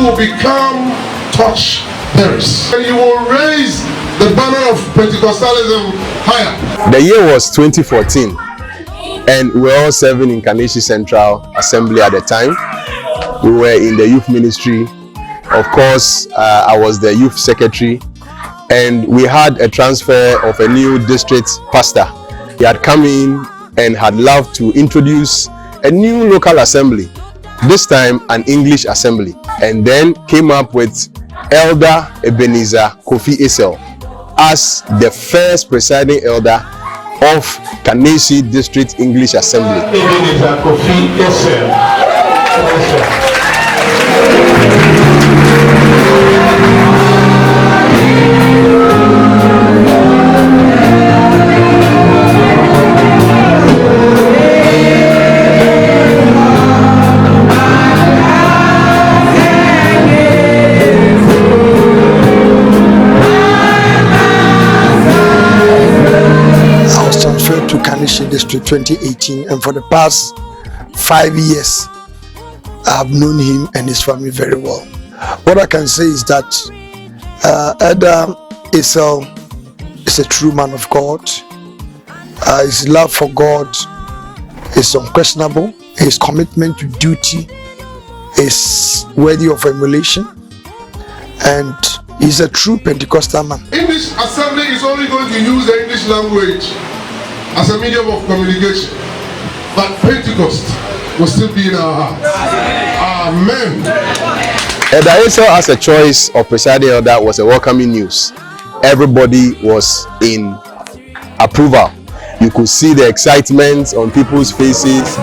will become torch bearers. And you will raise the banner of Pentecostalism higher. The year was 2014, and we were all serving in Kaneshie Central Assembly at the time. We were in the youth ministry. Of course, I was the youth secretary, and we had a transfer of a new district pastor. He had come in and had loved to introduce a new local assembly, this time an English assembly, and then came up with Elder Ebenezer Kofi Esel as the first presiding elder of Kaneshie District English Assembly. Ebenezer Kofi Esel. To Kaneshie District 2018, and for the past 5 years I have known him and his family very well. What I can say is that Elder Esel is a true man of God. His love for God is unquestionable. His commitment to duty is worthy of emulation, and he's a true Pentecostal man. English Assembly is only going to use the English language as a medium of communication, but Pentecost will still be in our hearts. Amen. Elder Esel as a choice of presiding elder was a welcoming news. Everybody was in approval. You could see the excitement on people's faces.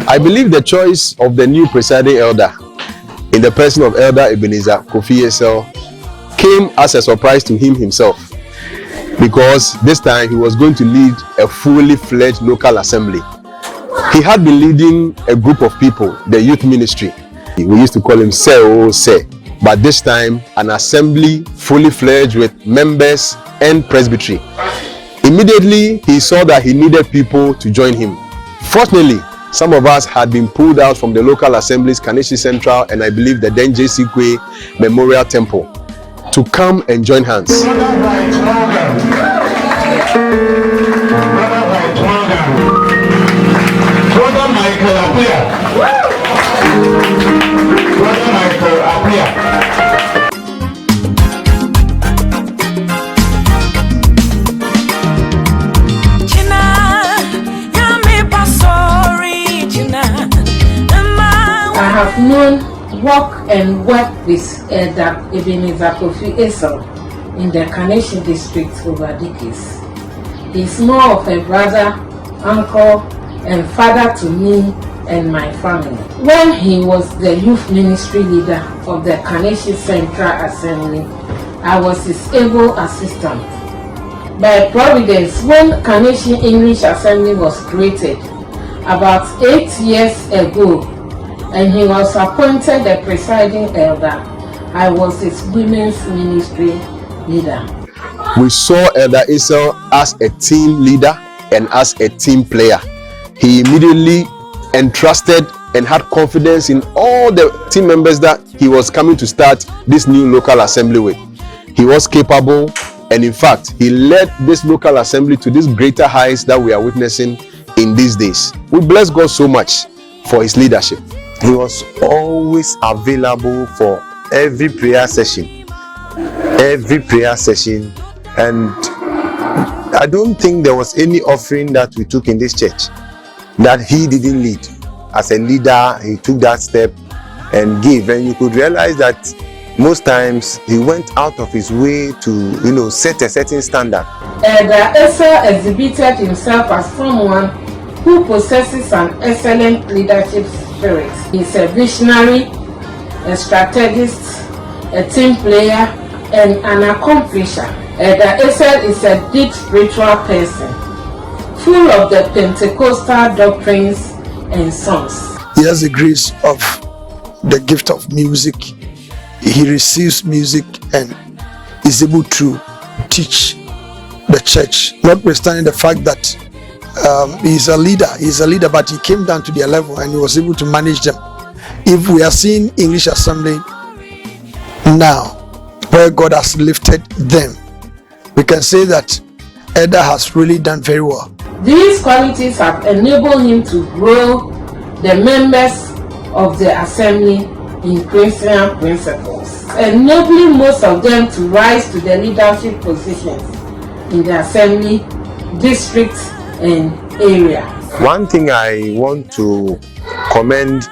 I believe the choice of the new presiding elder in the person of Elder Ebenezer Kofi Esel came as a surprise to him himself, because this time he was going to lead a fully fledged local assembly. He had been leading a group of people, the youth ministry. We used to call him Se, but this time an assembly fully fledged with members and presbytery. Immediately he saw that he needed people to join him. Fortunately, some of us had been pulled out from the local assemblies, Kaneshie Central, and I believe the then J.C. Kwe Memorial Temple, to come and join hands. Brother Michael Apia. I have known, work and work with Elder Ebenezer Kofi Esel in the Kaneshie district over decades. He is more of a brother, uncle, and father to me and my family. When he was the youth ministry leader of the Kaneshie Central Assembly, I was his able assistant. By providence, when Kaneshie English Assembly was created about 8 years ago, and he was appointed the presiding elder, I was his women's ministry leader. We saw Elder Esel as a team leader and as a team player. He immediately entrusted and had confidence in all the team members that he was coming to start this new local assembly with. He was capable, and in fact, he led this local assembly to these greater heights that we are witnessing in these days. We bless God so much for his leadership. He was always available for every prayer session, and I don't think there was any offering that we took in this church that he didn't lead. As a leader, he took that step and gave, and you could realize that most times he went out of his way to set a certain standard. Elder Esel exhibited himself as someone who possesses an excellent leadership spirit. He's a visionary, a strategist, a team player, and an accomplisher. Elder Esel is a deep spiritual person, full of the Pentecostal doctrines and songs. He has the grace of the gift of music. He receives music and is able to teach the church, notwithstanding the fact that he's a leader, but he came down to their level and he was able to manage them. If we are seeing English Assembly now, where God has lifted them, we can say that Elder has really done very well. These qualities have enabled him to grow the members of the assembly in Christian principles, enabling most of them to rise to the leadership positions in the assembly, district, and area. One thing I want to commend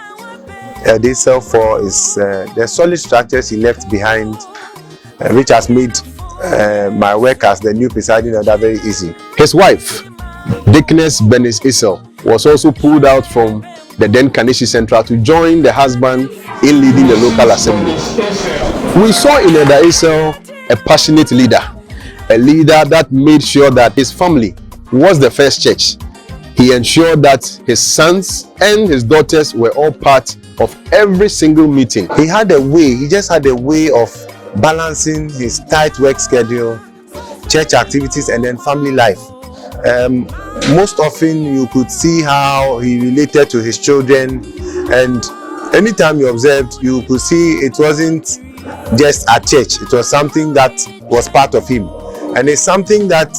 Adesel for is the solid structures he left behind, which has made my work as the new presiding elder very easy. His wife, Deaconess Bernice Isel, was also pulled out from the then Kaneshie Central to join the husband in leading the local assembly. We saw in Elder Isel a passionate leader, a leader that made sure that his family was the first church. He ensured that his sons and his daughters were all part of every single meeting. He just had a way of balancing his tight work schedule, church activities, and then family life. Most often you could see how he related to his children, and anytime you observed, you could see it wasn't just at church, it was something that was part of him. And it's something that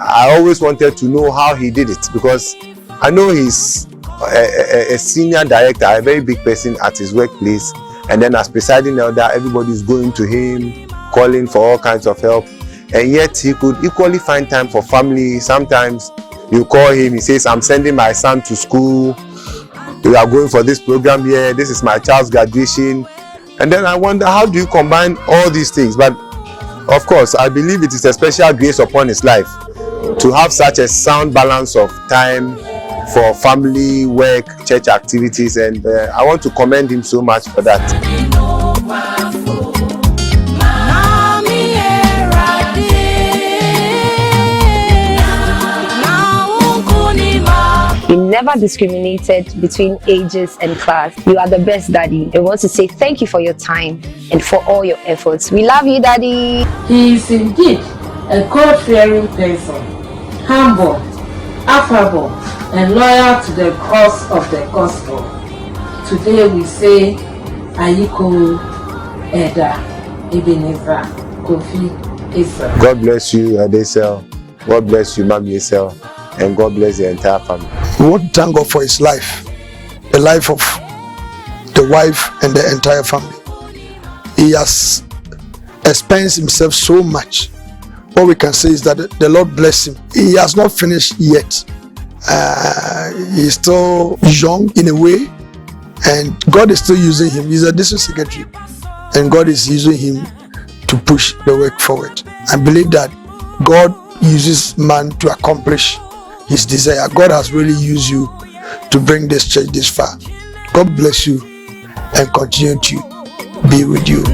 I always wanted to know how he did it, because I know he's a senior director, a very big person at his workplace, and then as presiding elder, everybody's going to him, calling for all kinds of help, and yet he could equally find time for family. Sometimes you call him, he says, I'm sending my son to school, we are going for this program here, this is my child's graduation. And then I wonder, how do you combine all these things? But of course, I believe it is a special grace upon his life to have such a sound balance of time for family, work, church activities, and I want to commend him so much for that. You never discriminated between ages and class. You are the best, Daddy. I want to say thank you for your time and for all your efforts. We love you, Daddy. He is indeed a God-fearing person, humble, affable, and loyal to the cause of the gospel. Today we say, Ayiko Elder Ebenezer Kofi Esel. God bless you, Adesel. God bless you, Mami Esel. And God bless the entire family. We want to thank God for his life, the life of the wife and the entire family. He has expensed himself so much. What we can say is that the Lord bless him. He has not finished yet. He's still young in a way, and God is still using him. He's a district secretary, and God is using him to push the work forward. I believe that God uses man to accomplish his desire. God has really used you to bring this church this far. God bless you and continue to be with you.